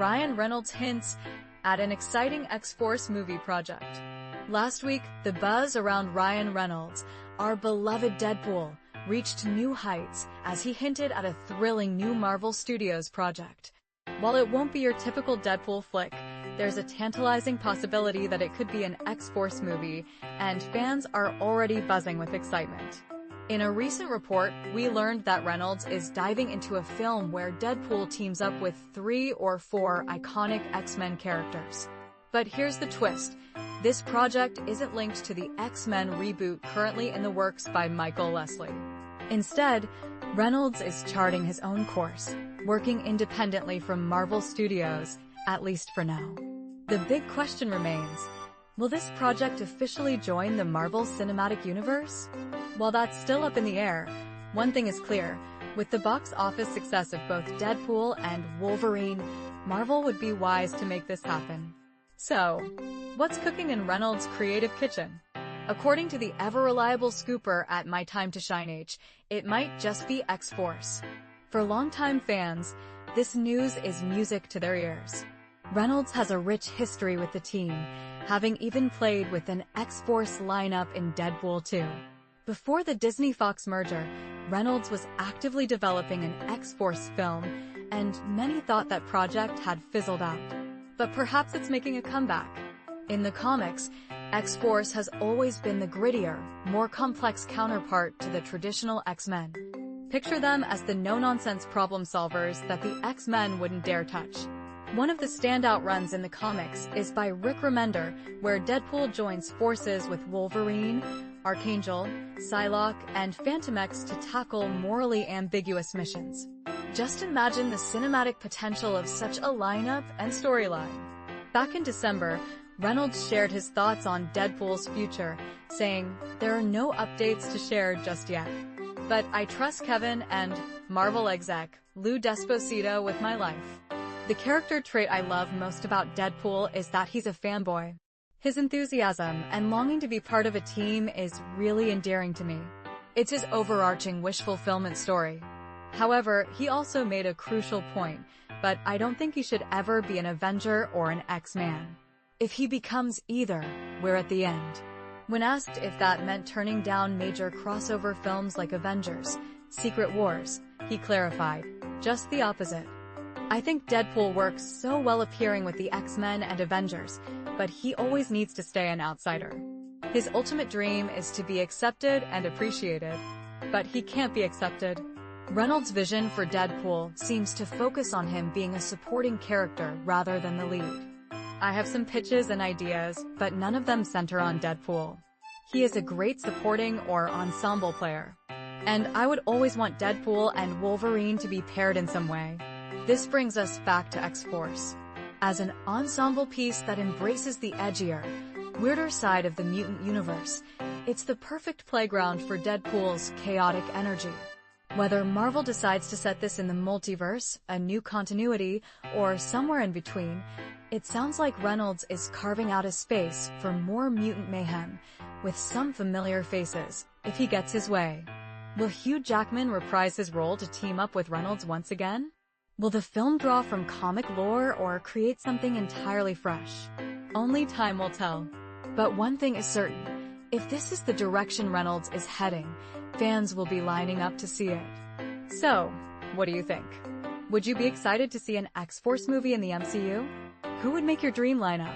Ryan Reynolds hints at an exciting X-Force movie project. Last week, the buzz around Ryan Reynolds, our beloved Deadpool, reached new heights as he hinted at a thrilling new Marvel Studios project. While it won't be your typical Deadpool flick, there's a tantalizing possibility that it could be an X-Force movie, and fans are already buzzing with excitement. In a recent report, we learned that Reynolds is diving into a film where Deadpool teams up with 3 or 4 iconic X-Men characters. But here's the twist. This project isn't linked to the X-Men reboot currently in the works by Michael Leslie. Instead, Reynolds is charting his own course, working independently from Marvel Studios, at least for now. The big question remains, will this project officially join the Marvel Cinematic Universe? While that's still up in the air, one thing is clear. With the box office success of both Deadpool and Wolverine, Marvel would be wise to make this happen. So, what's cooking in Reynolds' creative kitchen? According to the ever-reliable scooper at My Time to Shine H, it might just be X-Force. For longtime fans, this news is music to their ears. Reynolds has a rich history with the team, having even played with an X-Force lineup in Deadpool 2. Before the Disney-Fox merger, Reynolds was actively developing an X-Force film, and many thought that project had fizzled out. But perhaps it's making a comeback. In the comics, X-Force has always been the grittier, more complex counterpart to the traditional X-Men. Picture them as the no-nonsense problem solvers that the X-Men wouldn't dare touch. One of the standout runs in the comics is by Rick Remender, where Deadpool joins forces with Wolverine, Archangel, Psylocke, and Phantom X to tackle morally ambiguous missions. Just imagine the cinematic potential of such a lineup and storyline. Back in December, Reynolds shared his thoughts on Deadpool's future, saying, "There are no updates to share just yet. But I trust Kevin and Marvel exec Lou Desposito with my life." The character trait I love most about Deadpool is that he's a fanboy. His enthusiasm and longing to be part of a team is really endearing to me. It's his overarching wish fulfillment story. However, he also made a crucial point, but I don't think he should ever be an Avenger or an X-Man. If he becomes either, we're at the end. When asked if that meant turning down major crossover films like Avengers, Secret Wars, he clarified, "Just the opposite. I think Deadpool works so well appearing with the X-Men and Avengers, but he always needs to stay an outsider. His ultimate dream is to be accepted and appreciated, but he can't be accepted." Reynolds' vision for Deadpool seems to focus on him being a supporting character rather than the lead. I have some pitches and ideas, but none of them center on Deadpool. He is a great supporting or ensemble player. And I would always want Deadpool and Wolverine to be paired in some way. This brings us back to X-Force. As an ensemble piece that embraces the edgier, weirder side of the mutant universe, it's the perfect playground for Deadpool's chaotic energy. Whether Marvel decides to set this in the multiverse, a new continuity, or somewhere in between, it sounds like Reynolds is carving out a space for more mutant mayhem, with some familiar faces, if he gets his way. Will Hugh Jackman reprise his role to team up with Reynolds once again? Will the film draw from comic lore or create something entirely fresh? Only time will tell. But one thing is certain, if this is the direction Reynolds is heading, fans will be lining up to see it. So, what do you think? Would you be excited to see an X-Force movie in the MCU? Who would make your dream lineup?